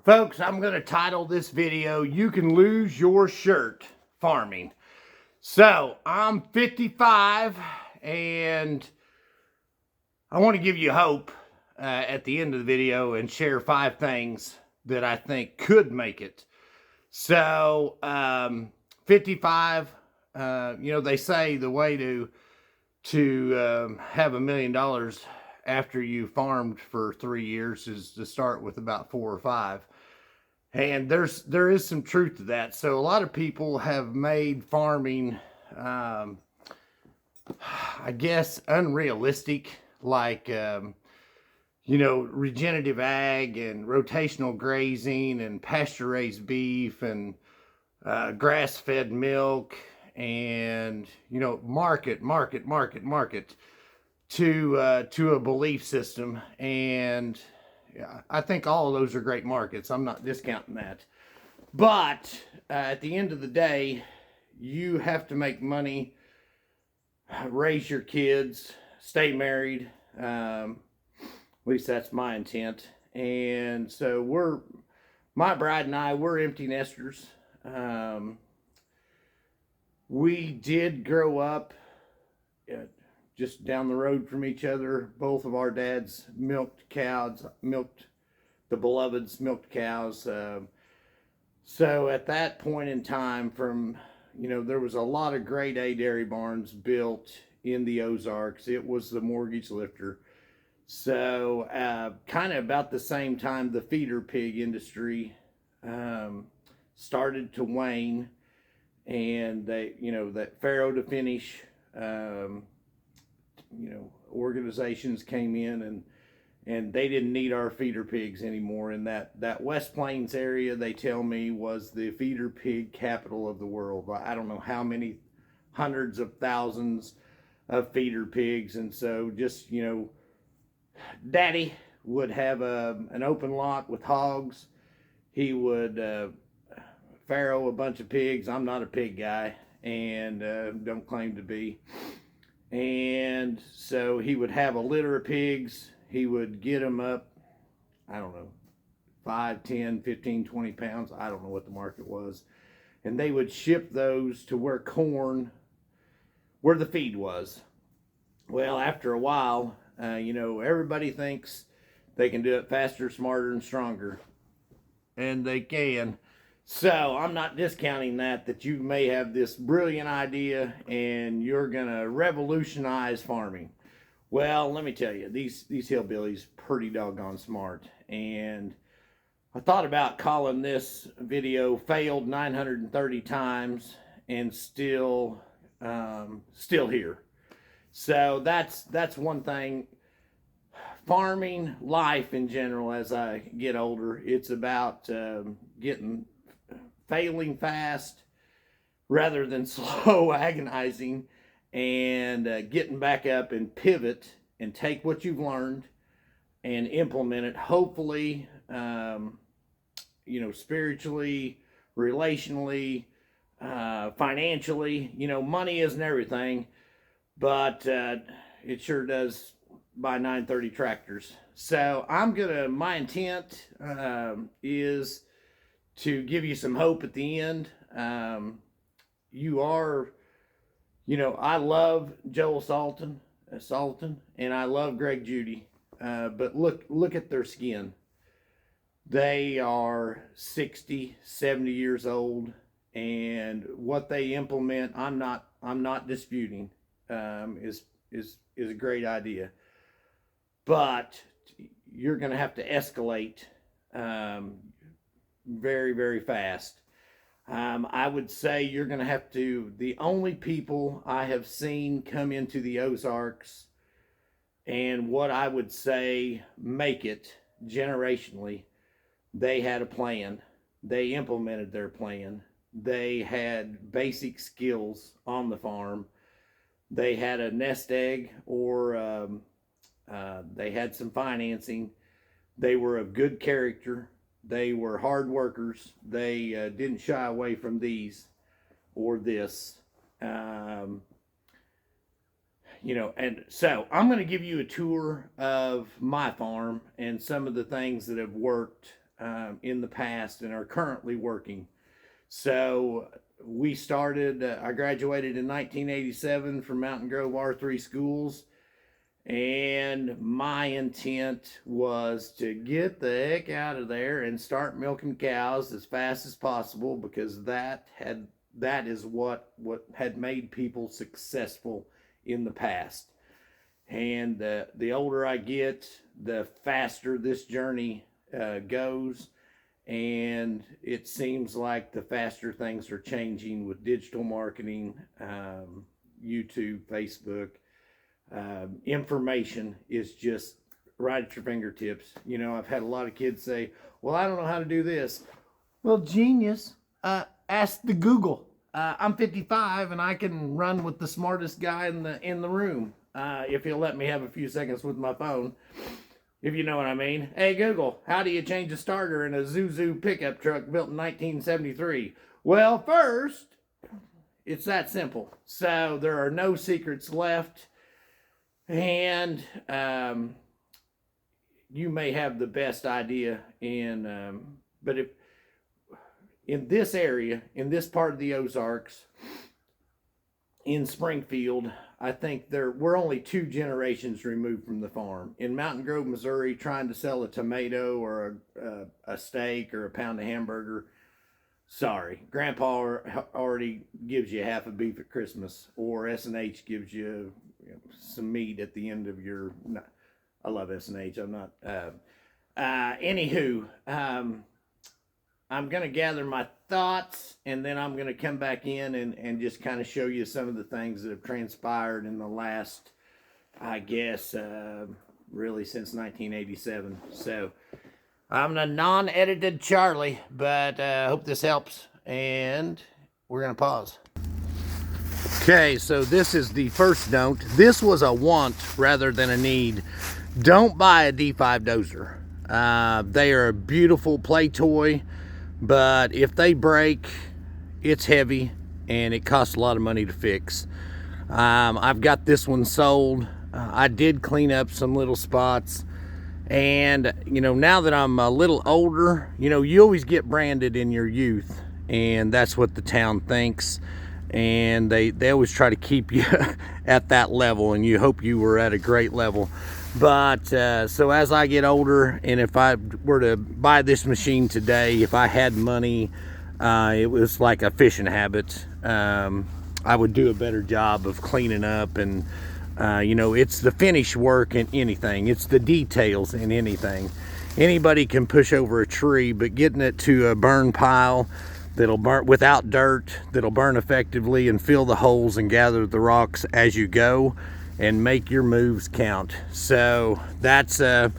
Folks, I'm going to title this video, You Can Lose Your Shirt Farming. So, I'm 55 and I want to give you hope at the end of the video and share 5 things that I think could make it. So, 55, they say the way to have $1 million after you farmed for 3 years is to start with about 4 or 5. And there is some truth to that. So a lot of people have made farming, I guess, unrealistic, like, regenerative ag and rotational grazing and pasture-raised beef and grass-fed milk and, market to a belief system. And yeah, I think all of those are great markets. I'm not discounting that. But at the end of the day, you have to make money, raise your kids, stay married. At least that's my intent. And so my bride and I, we're empty nesters. We did grow up just down the road from each other. Both of our dads milked cows, the beloveds milked cows. So at that point in time, there was a lot of grade A dairy barns built in the Ozarks. It was the mortgage lifter. So kind of about the same time, the feeder pig industry started to wane, and that farrow to finish, organizations came in and they didn't need our feeder pigs anymore. And that West Plains area, they tell me, was the feeder pig capital of the world. I don't know how many hundreds of thousands of feeder pigs. And so just, Daddy would have an open lot with hogs. He would farrow a bunch of pigs. I'm not a pig guy and don't claim to be. And so he would have a litter of pigs. He would get them up, I don't know, 5, 10, 15, 20 pounds. I don't know what the market was. And they would ship those to where the feed was. Well, after a while, everybody thinks they can do it faster, smarter, and stronger. And they can. So I'm not discounting that you may have this brilliant idea and you're going to revolutionize farming. Well, let me tell you, these hillbillies pretty doggone smart. And I thought about calling this video Failed 930 Times and Still Here. So that's one thing. Farming life in general, as I get older, it's about failing fast rather than slow, agonizing, and getting back up and pivot and take what you've learned and implement it, hopefully, spiritually, relationally, financially. Money isn't everything, but it sure does buy 930 tractors. So my intent is to give you some hope at the end. I love Joel Salton, and I love Greg Judy. But look at their skin. They are 60, 70 years old, and what they implement, I'm not disputing, is a great idea. But you're going to have to escalate very, very fast. I would say you're going to have to, the only people I have seen come into the Ozarks and what I would say make it generationally, they had a plan. They implemented their plan. They had basic skills on the farm. They had a nest egg, or they had some financing. They were of good character. They were hard workers. They didn't shy away from these or this. And so I'm going to give you a tour of my farm and some of the things that have worked in the past and are currently working. So we started, I graduated in 1987 from Mountain Grove R3 schools. And my intent was to get the heck out of there and start milking cows as fast as possible, because that is what had made people successful in the past. And the older I get, the faster this journey goes. And it seems like the faster things are changing with digital marketing, YouTube, Facebook. Information is just right at your fingertips. You know, I've had a lot of kids say, well, I don't know how to do this. Well, genius, ask the Google. I'm 55 and I can run with the smartest guy in the room, if he'll let me have a few seconds with my phone, if you know what I mean. Hey Google, how do you change a starter in a Zuzu pickup truck built in 1973? Well, first, it's that simple. So there are no secrets left. And you may have the best idea but if in this area, in this part of the Ozarks, in Springfield, I think we're only 2 generations removed from the farm. In Mountain Grove, Missouri, trying to sell a tomato or a steak or a pound of hamburger, sorry, Grandpa already gives you half a beef at Christmas, or S&H gives you some meat at the end of your. I love S&H. I'm not. Anywho, I'm gonna gather my thoughts, and then I'm gonna come back in and just kind of show you some of the things that have transpired in the last, I guess, really since 1987. So I'm the non-edited Charlie, but I hope this helps, and we're gonna pause. Okay, so this is the first note. This was a want rather than a need. Don't buy a D5 dozer. They are a beautiful play toy, but if they break, it's heavy and it costs a lot of money to fix. I've got this one sold. I did clean up some little spots, and you know, now that I'm a little older, you know, you always get branded in your youth, and that's what the town thinks. And they always try to keep you at that level, and you hope you were at a great level. But so as I get older, and if I were to buy this machine today, if I had money, it was like a fishing habit. I would do a better job of cleaning up, and you know, it's the finish work in anything. It's the details in anything. Anybody can push over a tree, but getting it to a burn pile that'll burn without dirt, that'll burn effectively, and fill the holes and gather the rocks as you go and make your moves count. So that's I'm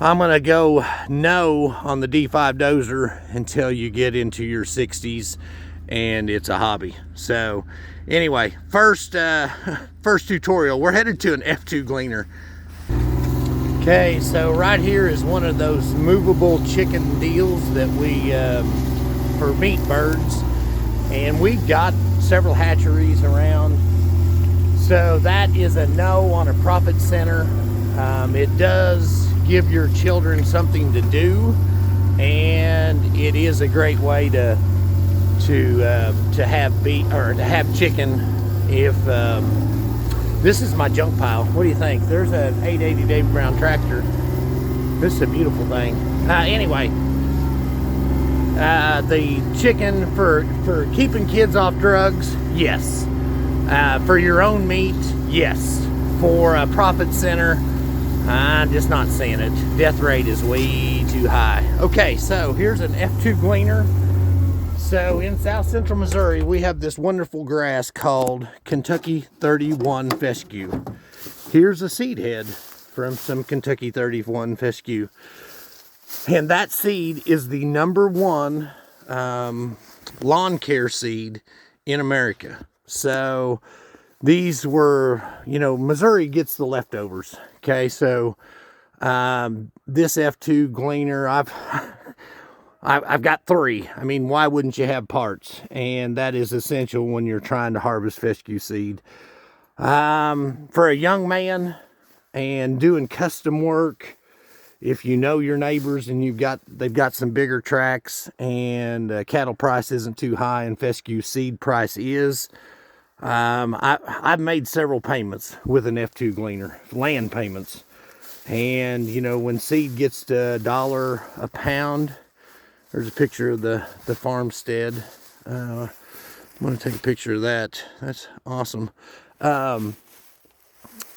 gonna go no on the D5 dozer until you get into your 60s and it's a hobby. So anyway, first tutorial, we're headed to an F2 gleaner. Okay, so right here is one of those movable chicken deals that we for meat birds, and we've got several hatcheries around, so that is a no on a profit center. It does give your children something to do, and it is a great way to have beef or to have chicken. If this is my junk pile, what do you think? There's an 880 Dave Brown tractor. This is a beautiful thing. Anyway, the chicken for keeping kids off drugs, yes. For your own meat, yes. For a profit center, I'm just not seeing it. Death rate is way too high. Okay, so here's an F2 gleaner. So in South Central Missouri, we have this wonderful grass called Kentucky 31 fescue. Here's a seed head from some Kentucky 31 fescue. And that seed is the #1 lawn care seed in America. So these were, you know, Missouri gets the leftovers. Okay, so this F2 gleaner, I've got 3. I mean, why wouldn't you have parts? And that is essential when you're trying to harvest fescue seed. For a young man and doing custom work, if you know your neighbors and they've got some bigger tracts and cattle price isn't too high and fescue seed price is, I've made several payments with an F2 gleaner, land payments. And you know, when seed gets to $1 a pound, there's a picture of the farmstead. I'm going to take a picture of that. That's awesome.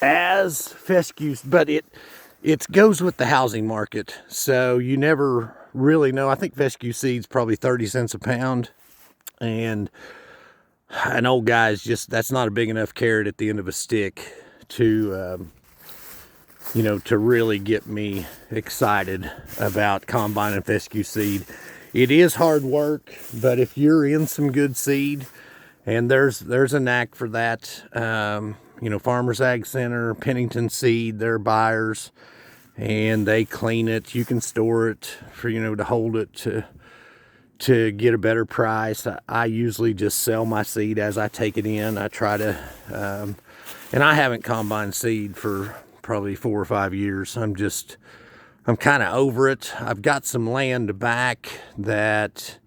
As fescue, but it goes with the housing market, so you never really know. I think fescue seed's probably 30 cents a pound, and an old guy's just, that's not a big enough carrot at the end of a stick to you know, to really get me excited about combining fescue seed. It is hard work, but if you're in some good seed, and there's a knack for that, you know, Farmers Ag Center, Pennington Seed, they're buyers, and they clean it. You can store it for, you know, to hold it to get a better price. I usually just sell my seed as I take it in. I try to, and I haven't combined seed for probably 4 or 5 years. I'm kind of over it. I've got some land back that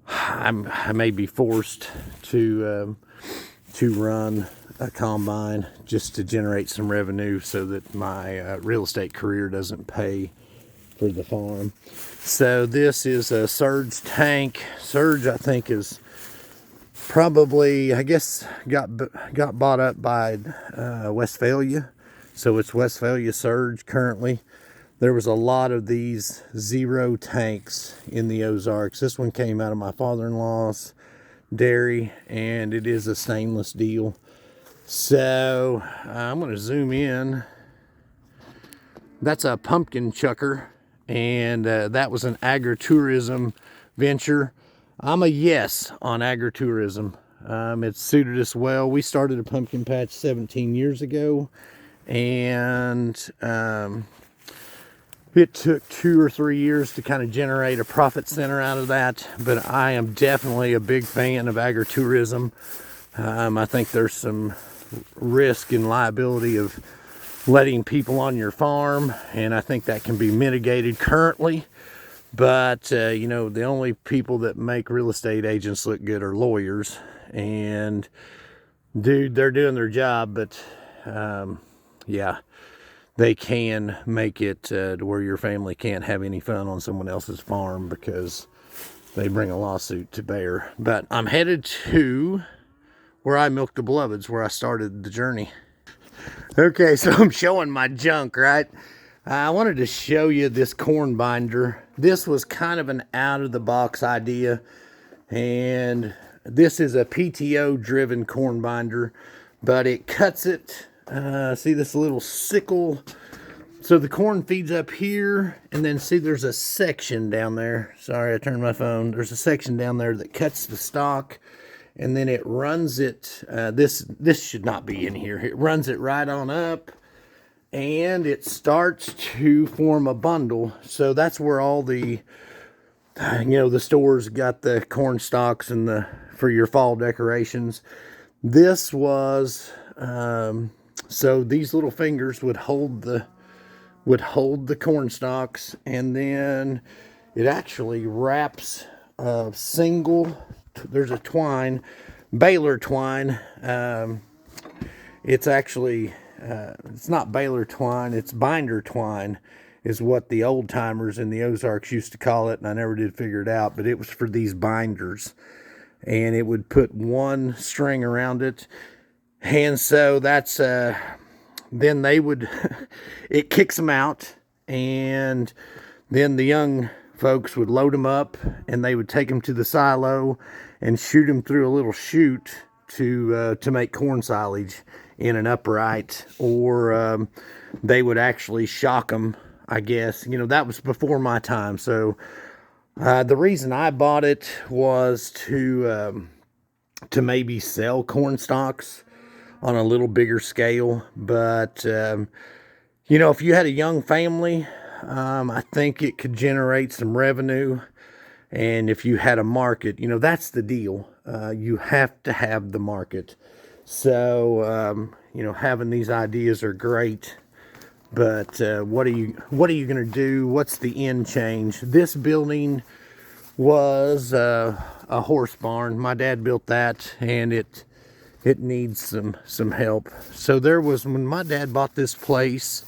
I may be forced to run a combine just to generate some revenue so that my real estate career doesn't pay for the farm. So this is a Surge tank. Surge, I think, is probably, I guess, got bought up by Westphalia. So it's Westphalia Surge currently. There was a lot of these zero tanks in the Ozarks. This one came out of my father-in-law's dairy, and it is a stainless deal. So I'm going to zoom in. That's a pumpkin chucker, and that was an agritourism venture. I'm a yes on agritourism. It's suited us well. We started a pumpkin patch 17 years ago, and it took 2 or 3 years to kind of generate a profit center out of that, but I am definitely a big fan of agritourism. I think there's some risk and liability of letting people on your farm, and I think that can be mitigated currently. But you know, the only people that make real estate agents look good are lawyers, and dude, they're doing their job, but yeah, they can make it to where your family can't have any fun on someone else's farm because they bring a lawsuit to bear. But I'm headed to where I milk the beloveds, where I started the journey. Okay, so I'm showing my junk, right? I wanted to show you this corn binder. This was kind of an out-of-the-box idea, and this is a PTO driven corn binder, but it cuts it. See this little sickle? So the corn feeds up here, and then see there's a section down there. Sorry, I turned my phone. There's a section down there that cuts the stalk, and then it runs it. This should not be in here. It runs it right on up, and it starts to form a bundle. So that's where all the, you know, the stores got the corn stalks and for your fall decorations. This was, so these little fingers would hold the corn stalks, and then it actually wraps a single, there's a twine, baler twine. It's actually, it's not baler twine, it's binder twine is what the old timers in the Ozarks used to call it, and I never did figure it out, but it was for these binders, and it would put one string around it, and so that's, then they would, it kicks them out, and then the young folks would load them up, and they would take them to the silo and shoot them through a little chute to make corn silage in an upright, or they would actually shock them, I guess. You know, that was before my time. So the reason I bought it was to maybe sell corn stalks on a little bigger scale. But you know, if you had a young family, I think it could generate some revenue. And if you had a market, you know, that's the deal. You have to have the market. So, you know, having these ideas are great. But what are you going to do? What's the end change? This building was a horse barn. My dad built that, and it needs some help. So there was, when my dad bought this place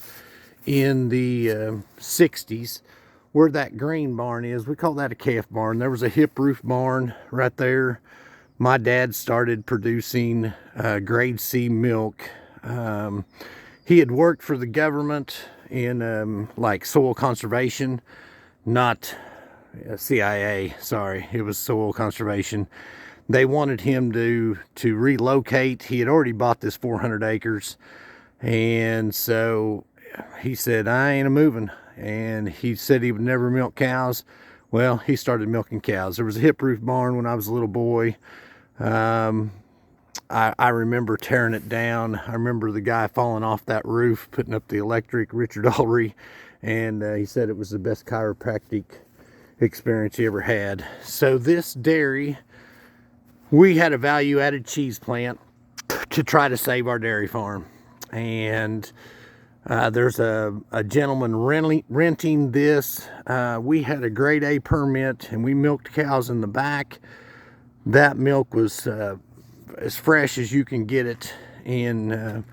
in the 60s, where that green barn is, we call that a calf barn. There was a hip roof barn right there. My dad started producing grade C milk. He had worked for the government in like soil conservation, not CIA, sorry, it was soil conservation. They wanted him to relocate. He had already bought this 400 acres, and so he said, I ain't a moving. And he said he would never milk cows. Well, he started milking cows. There was a hip roof barn when I was a little boy. I remember tearing it down. I remember the guy falling off that roof, putting up the electric, Richard Ulrey, and he said it was the best chiropractic experience he ever had. So this dairy, we had a value-added cheese plant to try to save our dairy farm. And there's a gentleman renting this. We had a grade A permit, and we milked cows in the back. That milk was as fresh as you can get it in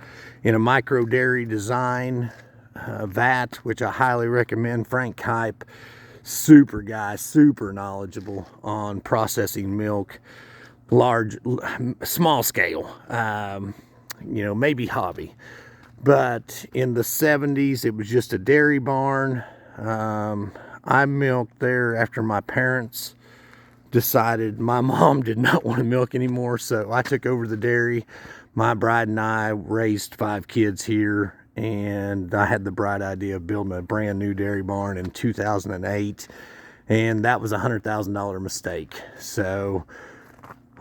a micro dairy design vat, which I highly recommend. Frank Kipe, super guy, super knowledgeable on processing milk, small scale, you know, maybe hobby. But in the 70s, it was just a dairy barn. I milked there after my parents decided my mom did not want to milk anymore, so I took over the dairy. My bride and I raised 5 kids here, and I had the bright idea of building a brand new dairy barn in 2008, and that was a $100,000 mistake. So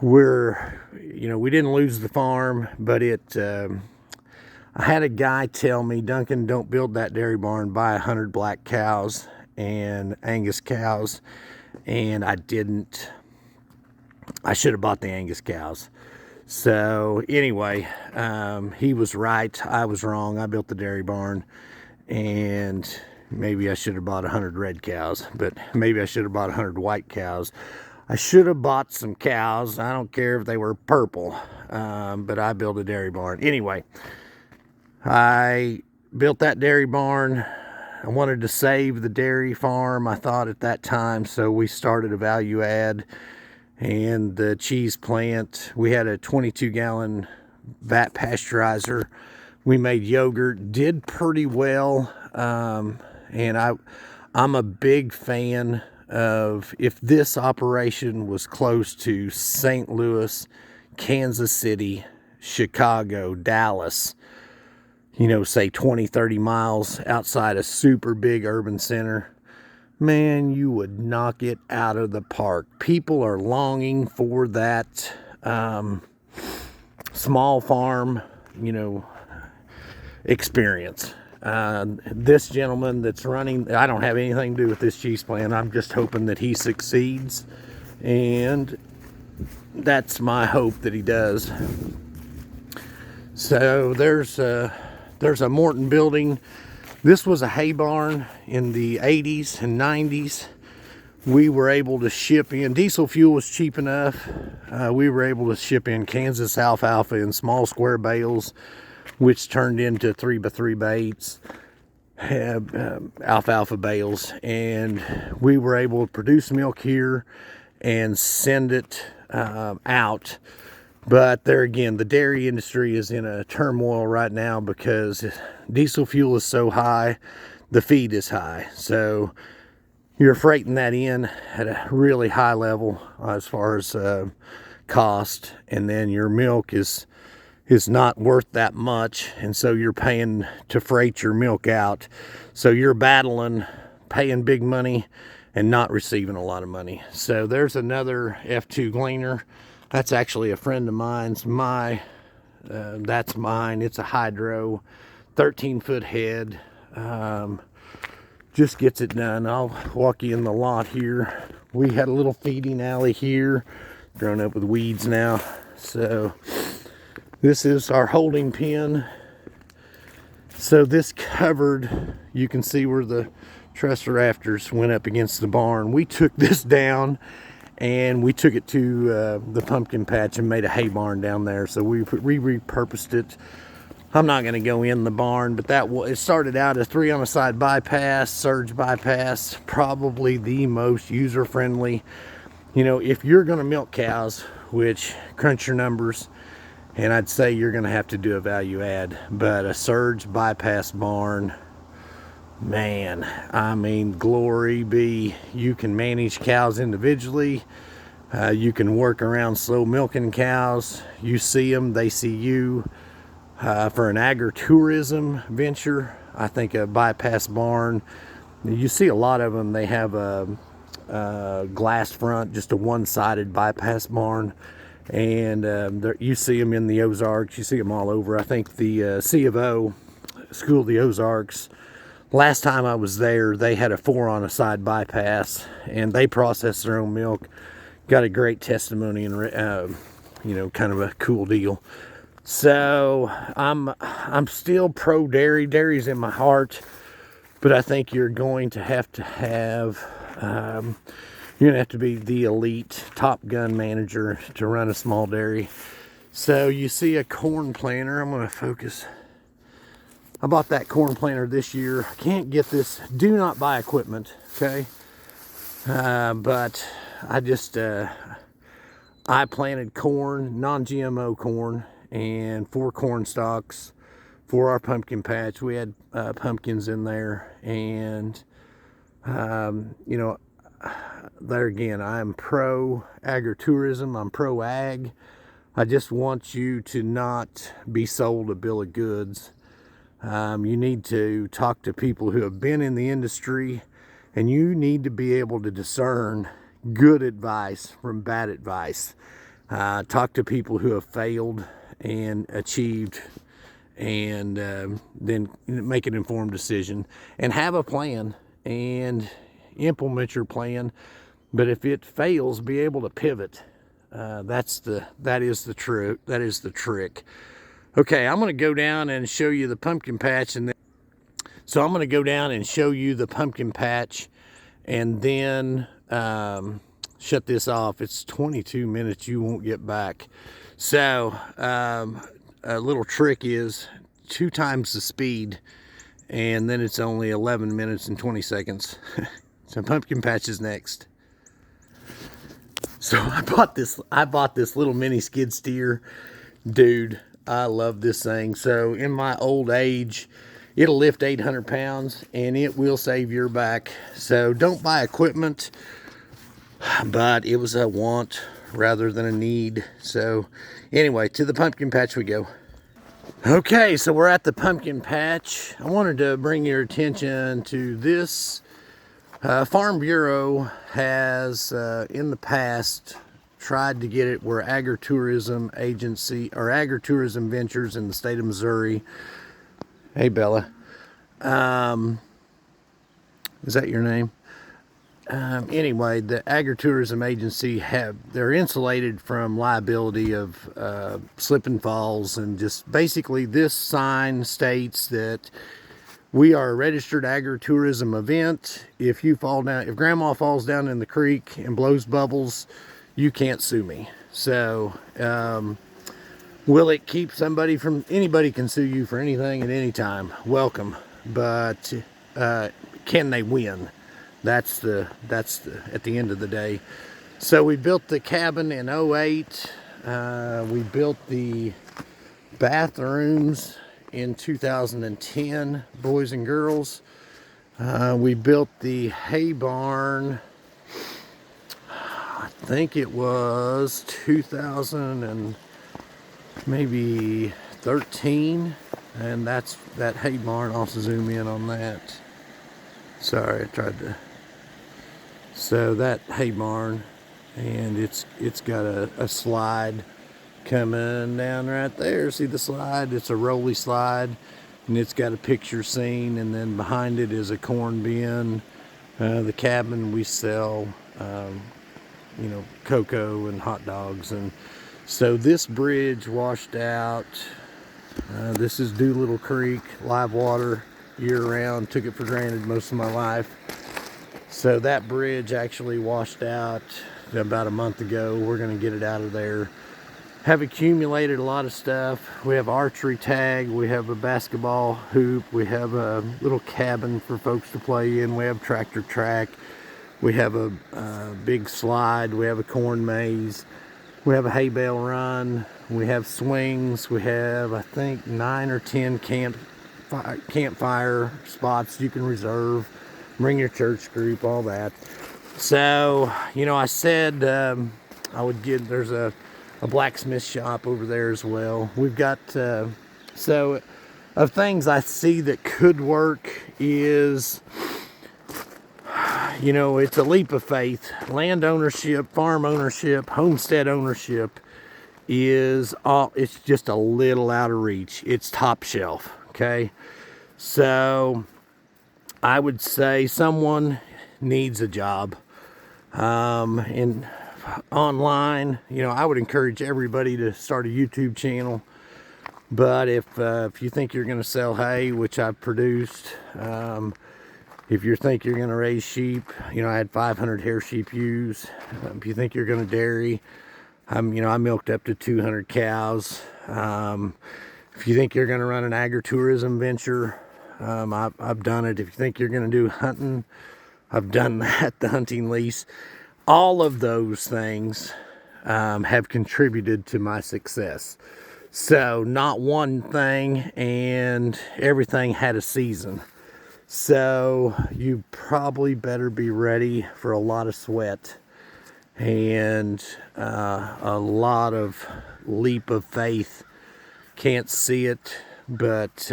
we didn't lose the farm, but I had a guy tell me, Duncan, don't build that dairy barn, buy 100 black cows and Angus cows. And I didn't. I should have bought the Angus cows. So anyway, he was right, I was wrong. I built the dairy barn, and maybe I should have bought 100 red cows, but maybe I should have bought 100 white cows. I should have bought some cows. I don't care if they were purple, but I built a dairy barn. Anyway, I built that dairy barn. I wanted to save the dairy farm, I thought at that time, so we started a value add and the cheese plant. We had a 22-gallon vat pasteurizer. We made yogurt, did pretty well, and I'm a big fan of, if this operation was close to St. Louis, Kansas City, Chicago, Dallas, you know, say 20, 30 miles outside a super big urban center, man, you would knock it out of the park. People are longing for that small farm, you know, experience. This gentleman that's running, I don't have anything to do with this cheese plant. I'm just hoping that he succeeds, and that's my hope that he does. So there's a Morton building. This was a hay barn in the 80s and 90s. We were able to ship in, diesel fuel was cheap enough. We were able to ship in Kansas alfalfa in small square bales, which turned into 3x3 8s, alfalfa bales. And we were able to produce milk here and send it out. But there again, the dairy industry is in a turmoil right now because diesel fuel is so high, the feed is high. So you're freighting that in at a really high level as far as cost, and then your milk is not worth that much, and so you're paying to freight your milk out. So you're battling, paying big money and not receiving a lot of money. So there's another F2 gleaner. That's actually a friend of mine's. That's mine. It's a hydro, 13-foot head. Just gets it done. I'll walk you in the lot here. We had a little feeding alley here, grown up with weeds now. So this is our holding pen. So this covered, you can see where the truss rafters went up against the barn. We took this down and we took it to the pumpkin patch and made a hay barn down there. So we repurposed it. I'm not going to go in the barn, but it started out as 3 on a side bypass, surge bypass, probably the most user-friendly. You know, if you're going to milk cows, which crunch your numbers, and I'd say you're going to have to do a value add, but a surge bypass barn, man, I mean, glory be. You can manage cows individually. You can work around slow milking cows. You see them, they see you. For an agritourism venture, I think a bypass barn, you see a lot of them, they have a glass front, just a one-sided bypass barn. And you see them in the Ozarks, you see them all over. I think the C of O, School of the Ozarks, last time I was there, they had a 4 on a side bypass, and they process their own milk. Got a great testimony, and you know, kind of a cool deal. So I'm still pro dairy. Dairy's in my heart, but I think you're going to have you're gonna have to be the elite Top Gun manager to run a small dairy. So you see a corn planter. I'm gonna focus. I bought that corn planter this year. I can't get this. Do not buy equipment, okay? But I just I planted corn, non-GMO corn, and 4 corn stalks for our pumpkin patch. We had pumpkins in there, and you know, there again, I'm pro agritourism, I'm pro ag. I just want you to not be sold a bill of goods. You need to talk to people who have been in the industry, and you need to be able to discern good advice from bad advice. Talk to people who have failed and achieved, and then make an informed decision and have a plan and implement your plan. But if it fails, be able to pivot. That is the trick. Okay, I'm going to go down and show you the pumpkin patch, and then so I'm going to go down and show you the pumpkin patch, and then shut this off. It's 22 minutes. You won't get back. So a little trick is 2 times the speed, and then it's only 11 minutes and 20 seconds. So pumpkin patch is next. So I bought this little mini skid steer. Dude, I love this thing. So in my old age, it'll lift 800 pounds and it will save your back. So don't buy equipment, but it was a want rather than a need. So anyway, to the pumpkin patch we go. Okay, so we're at the pumpkin patch. I wanted to bring your attention to this. Farm Bureau has in the past tried to get it where agritourism agency or agritourism ventures in the state of Missouri. Hey Bella, is that your name? Anyway, the agritourism agency they're insulated from liability of slip and falls, and just basically this sign states that we are a registered agritourism event. If you fall down, if grandma falls down in the creek and blows bubbles, you can't sue me. So will it keep somebody from, anybody can sue you for anything at any time, welcome, but can they win? That's the at the end of the day. So we built the cabin in 08. We built the bathrooms in 2010, boys and girls. We built the hay barn, I think it was 2000 and maybe 13, and that's that hay barn. I'll also zoom in on that. Sorry, I tried to. So that hay barn, and it's got a slide coming down right there. See the slide? It's a rolly slide, and it's got a picture scene, and then behind it is a corn bin. The cabin, we sell you know, cocoa and hot dogs. And so this bridge washed out This is Doolittle Creek, live water year round. Took it for granted most of my life. So that bridge actually washed out about a month ago. We're going to get it out of there. Have accumulated a lot of stuff. We have archery tag, we have a basketball hoop, we have a little cabin for folks to play in, we have tractor track, we have a big slide, we have a corn maze, we have a hay bale run, we have swings, we have I think 9 or 10 campfire spots you can reserve, bring your church group, all that. So, you know, I said I would get, there's a blacksmith shop over there as well. We've got, so of things I see that could work is, you know, it's a leap of faith. Land ownership, farm ownership, homestead ownership is all, it's just a little out of reach. It's top shelf, okay? So I would say someone needs a job. And online, you know, I would encourage everybody to start a YouTube channel. But if you think you're going to sell hay, which I've produced, if you think you're going to raise sheep, you know, I had 500 hair sheep ewes. If you think you're going to dairy, you know, I milked up to 200 cows. If you think you're going to run an agritourism venture, I've done it. If you think you're going to do hunting, I've done that, the hunting lease. All of those things have contributed to my success. So not one thing, and everything had a season. So you probably better be ready for a lot of sweat and a lot of leap of faith. Can't see it, but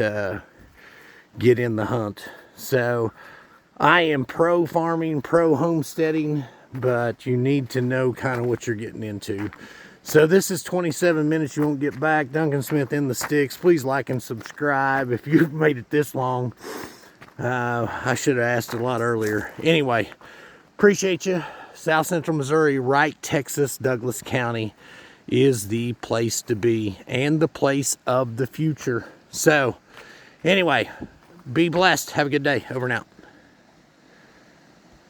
get in the hunt. So I am pro farming, pro homesteading, but you need to know kind of what you're getting into. So this is 27 minutes you won't get back. Duncan Smith in the sticks. Please like and subscribe if you've made it this long. I should have asked a lot earlier. Anyway, appreciate you. South Central Missouri, Wright, Texas, Douglas County is the place to be and the place of the future. So anyway, be blessed. Have a good day. Over and out.